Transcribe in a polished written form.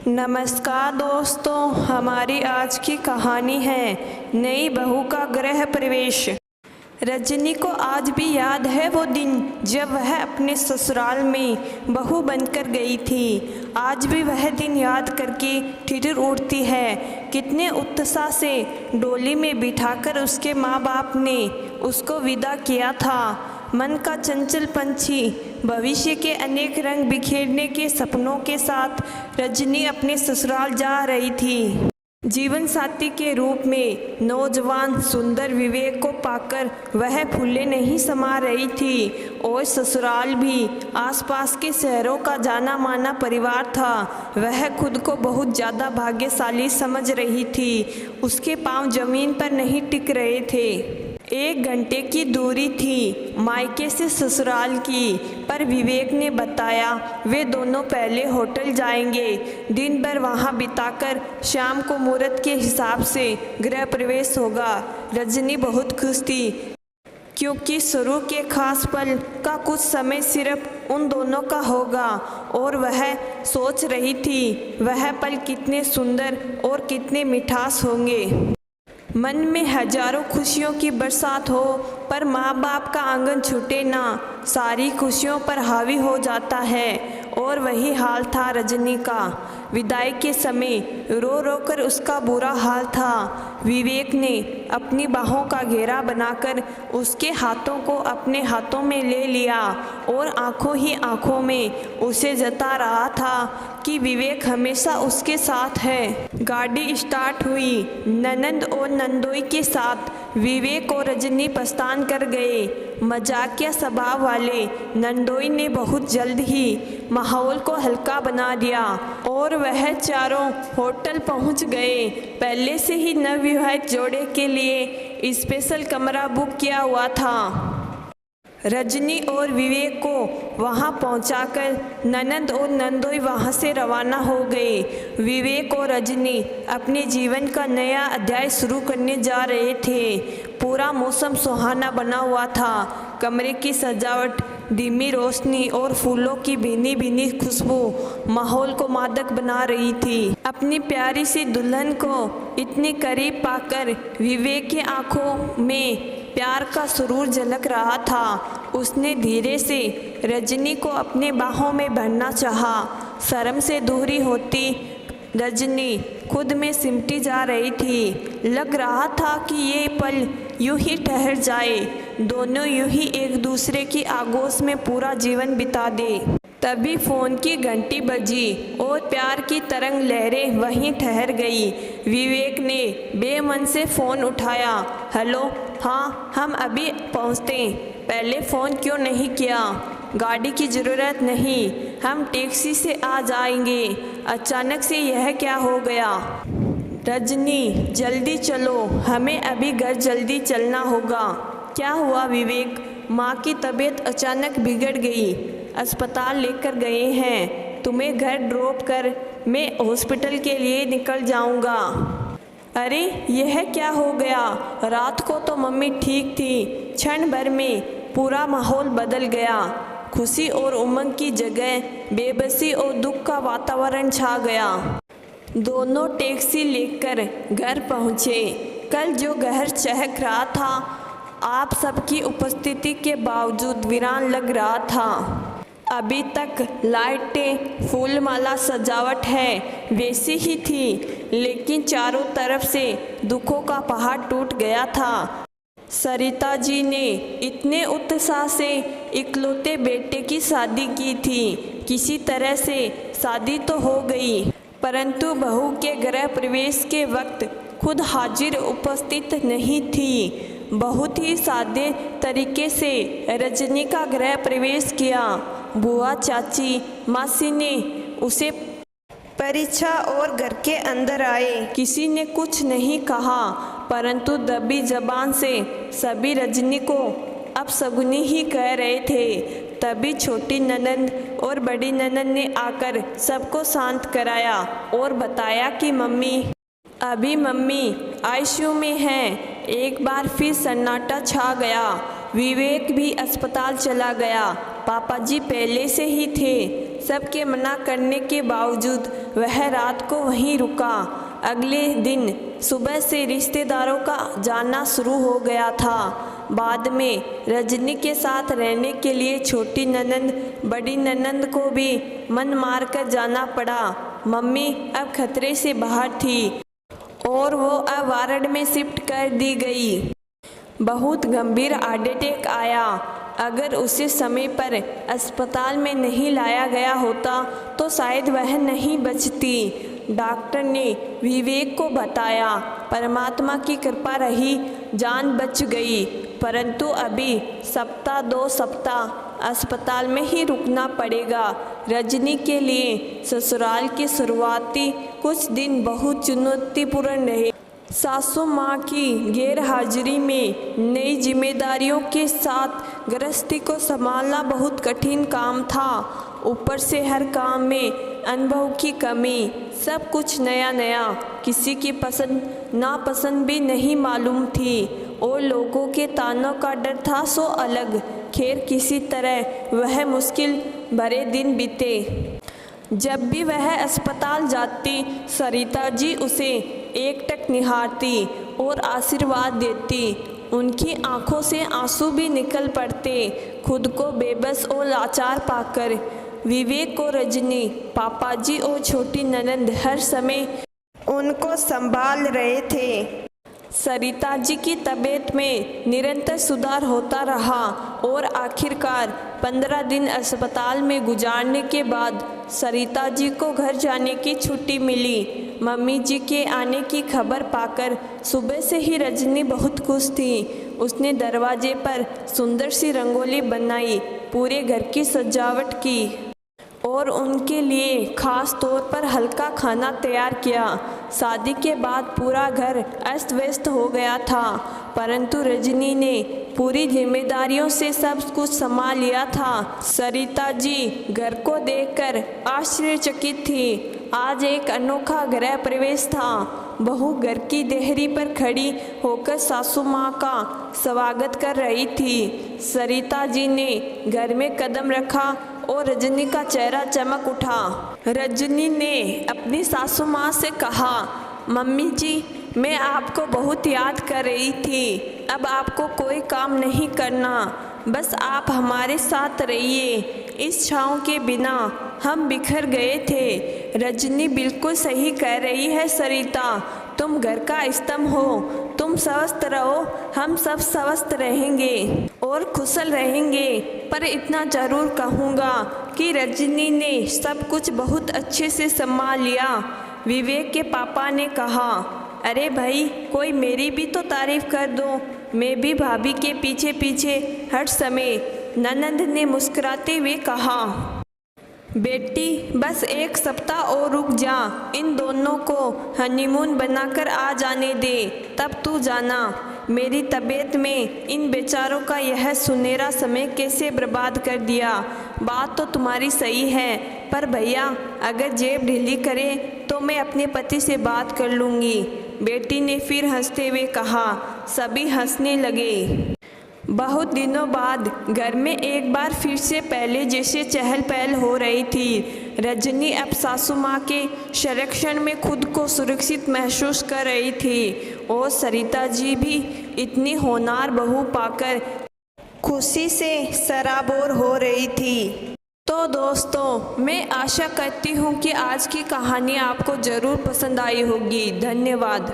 नमस्कार दोस्तों, हमारी आज की कहानी है नई बहू का गृह प्रवेश। रजनी को आज भी याद है वो दिन जब वह अपने ससुराल में बहू बनकर गई थी। आज भी वह दिन याद करके ठिठुर उठती है। कितने उत्साह से डोली में बिठाकर उसके माँ बाप ने उसको विदा किया था। मन का चंचल पंछी भविष्य के अनेक रंग बिखेरने के सपनों के साथ रजनी अपने ससुराल जा रही थी। जीवन साथी के रूप में नौजवान सुंदर विवेक को पाकर वह फूले नहीं समा रही थी और ससुराल भी आसपास के शहरों का जाना माना परिवार था। वह खुद को बहुत ज़्यादा भाग्यशाली समझ रही थी। उसके पांव जमीन पर नहीं टिक रहे थे। 1 घंटे की दूरी थी मायके से ससुराल की, पर विवेक ने बताया वे दोनों पहले होटल जाएंगे। दिन भर वहां बिताकर शाम को मुहूर्त के हिसाब से गृह प्रवेश होगा। रजनी बहुत खुश थी क्योंकि शुरू के खास पल का कुछ समय सिर्फ उन दोनों का होगा और वह सोच रही थी वह पल कितने सुंदर और कितने मिठास होंगे। मन में हजारों खुशियों की बरसात हो पर माँ बाप का आंगन छूटे ना, सारी खुशियों पर हावी हो जाता है। और वही हाल था रजनी का। विदाई के समय रो रो कर उसका बुरा हाल था। विवेक ने अपनी बाहों का घेरा बनाकर उसके हाथों को अपने हाथों में ले लिया और आंखों ही आंखों में उसे जता रहा था कि विवेक हमेशा उसके साथ है। गाड़ी स्टार्ट हुई। ननंद और नंदोई के साथ विवेक और रजनी प्रस्थान कर गए। मजाकिया स्वभाव वाले नंदोई ने बहुत जल्द ही माहौल को हल्का बना दिया और वह चारों होटल पहुंच गए। पहले से ही नवविवाहित जोड़े के लिए स्पेशल कमरा बुक किया हुआ था। रजनी और विवेक को वहां पहुंचाकर ननंद और नंदोई वहां से रवाना हो गए। विवेक और रजनी अपने जीवन का नया अध्याय शुरू करने जा रहे थे। पूरा मौसम सुहाना बना हुआ था। कमरे की सजावट, धीमी रोशनी और फूलों की भीनी भीनी खुशबू माहौल को मादक बना रही थी। अपनी प्यारी सी दुल्हन को इतनी करीब पाकर विवेक की आंखों में प्यार का सुरूर झलक रहा था। उसने धीरे से रजनी को अपने बाहों में भरना चाहा। शर्म से दूरी होती रजनी खुद में सिमटी जा रही थी। लग रहा था कि ये पल यूं ही ठहर जाए, दोनों यूं ही एक दूसरे की आगोश में पूरा जीवन बिता दे। तभी फोन की घंटी बजी और प्यार की तरंग लहरें वहीं ठहर गई। विवेक ने बेमन से फ़ोन उठाया। हेलो, हाँ हम अभी पहुँचते। पहले फ़ोन क्यों नहीं किया? गाड़ी की ज़रूरत नहीं, हम टैक्सी से आ जाएंगे। अचानक से यह क्या हो गया? रजनी जल्दी चलो, हमें अभी घर जल्दी चलना होगा। क्या हुआ विवेक? माँ की तबीयत अचानक बिगड़ गई, अस्पताल लेकर गए हैं। तुम्हें घर ड्रॉप कर मैं हॉस्पिटल के लिए निकल जाऊंगा। अरे यह क्या हो गया? रात को तो मम्मी ठीक थी, क्षण भर में पूरा माहौल बदल गया। खुशी और उमंग की जगह बेबसी और दुख का वातावरण छा गया। दोनों टैक्सी लेकर घर पहुँचे। कल जो घर चहक रहा था आप सबकी उपस्थिति के बावजूद वीरान लग रहा था। अभी तक लाइटें, फूलमाला सजावट है वैसी ही थी, लेकिन चारों तरफ से दुखों का पहाड़ टूट गया था। सरिता जी ने इतने उत्साह से इकलौते बेटे की शादी की थी। किसी तरह से शादी तो हो गई, परंतु बहू के गृह प्रवेश के वक्त खुद हाजिर उपस्थित नहीं थी। बहुत ही सादे तरीके से रजनी का गृह प्रवेश किया। बुआ, चाची, मासी ने उसे परीक्षा और घर के अंदर आए। किसी ने कुछ नहीं कहा, परंतु दबी जबान से सभी रजनी को अपशगुनी ही कह रहे थे। तभी छोटी ननंद और बड़ी ननंद ने आकर सबको शांत कराया और बताया कि अभी मम्मी आईसीयू में हैं। एक बार फिर सन्नाटा छा गया। विवेक भी अस्पताल चला गया। पापा जी पहले से ही थे। सबके मना करने के बावजूद वह रात को वहीं रुका। अगले दिन सुबह से रिश्तेदारों का जाना शुरू हो गया था। बाद में रजनी के साथ रहने के लिए छोटी ननंद बड़ी ननंद को भी मन मार कर जाना पड़ा। मम्मी अब खतरे से बाहर थी और वो अब वार्ड में शिफ्ट कर दी गई। बहुत गंभीर हार्ट अटैक आया। अगर उसे समय पर अस्पताल में नहीं लाया गया होता तो शायद वह नहीं बचती। डॉक्टर ने विवेक को बताया, परमात्मा की कृपा रही, जान बच गई, परंतु अभी सप्ताह 2 सप्ताह अस्पताल में ही रुकना पड़ेगा। रजनी के लिए ससुराल की शुरुआती कुछ दिन बहुत चुनौतीपूर्ण रहे। सासू माँ की गैरहाजिरी में नई जिम्मेदारियों के साथ गृहस्थी को संभालना बहुत कठिन काम था। ऊपर से हर काम में अनुभव की कमी, सब कुछ नया नया, किसी की पसंद नापसंद भी नहीं मालूम थी और लोगों के तानों का डर था सो अलग। खैर किसी तरह वह मुश्किल भरे दिन बीते। जब भी वह अस्पताल जाती सरिता जी उसे एकटक निहारती और आशीर्वाद देती। उनकी आंखों से आंसू भी निकल पड़ते। खुद को बेबस और लाचार पाकर विवेक और रजनी, पापा जी और छोटी ननंद हर समय उनको संभाल रहे थे। सरिता जी की तबीयत में निरंतर सुधार होता रहा और आखिरकार 15 दिन अस्पताल में गुजारने के बाद सरिता जी को घर जाने की छुट्टी मिली। मम्मी जी के आने की खबर पाकर सुबह से ही रजनी बहुत खुश थी। उसने दरवाजे पर सुंदर सी रंगोली बनाई, पूरे घर की सजावट की और उनके लिए खास तौर पर हल्का खाना तैयार किया। शादी के बाद पूरा घर अस्त व्यस्त हो गया था, परंतु रजनी ने पूरी जिम्मेदारियों से सब कुछ संभाल लिया था। सरिता जी घर को देखकर आश्चर्यचकित थी। आज एक अनोखा गृह प्रवेश था। बहू घर की देहरी पर खड़ी होकर सासू माँ का स्वागत कर रही थी। सरिता जी ने घर में कदम रखा और रजनी का चेहरा चमक उठा। रजनी ने अपनी सासू माँ से कहा, मम्मी जी मैं आपको बहुत याद कर रही थी। अब आपको कोई काम नहीं करना, बस आप हमारे साथ रहिए। इस छाँव के बिना हम बिखर गए थे। रजनी बिल्कुल सही कह रही है सरिता, तुम घर का स्तंभ हो। तुम स्वस्थ रहो, हम सब स्वस्थ रहेंगे और खुशल रहेंगे। पर इतना ज़रूर कहूँगा कि रजनी ने सब कुछ बहुत अच्छे से संभाल लिया। विवेक के पापा ने कहा, अरे भाई कोई मेरी भी तो तारीफ कर दो। मैं भी भाभी के पीछे पीछे हर समय। ननंद ने मुस्कुराते हुए कहा, बेटी बस 1 सप्ताह और रुक जा, इन दोनों को हनीमून बनाकर आ जाने दे, तब तू जाना। मेरी तबीयत में इन बेचारों का यह सुनहरा समय कैसे बर्बाद कर दिया। बात तो तुम्हारी सही है, पर भैया अगर जेब ढीली करे तो मैं अपने पति से बात कर लूँगी। बेटी ने फिर हंसते हुए कहा। सभी हंसने लगे। बहुत दिनों बाद घर में एक बार फिर से पहले जैसे चहल पहल हो रही थी। रजनी अब सासू माँ के संरक्षण में खुद को सुरक्षित महसूस कर रही थी और सरिता जी भी इतनी होनहार बहू पाकर खुशी से सराबोर हो रही थी। तो दोस्तों मैं आशा करती हूँ कि आज की कहानी आपको ज़रूर पसंद आई होगी। धन्यवाद।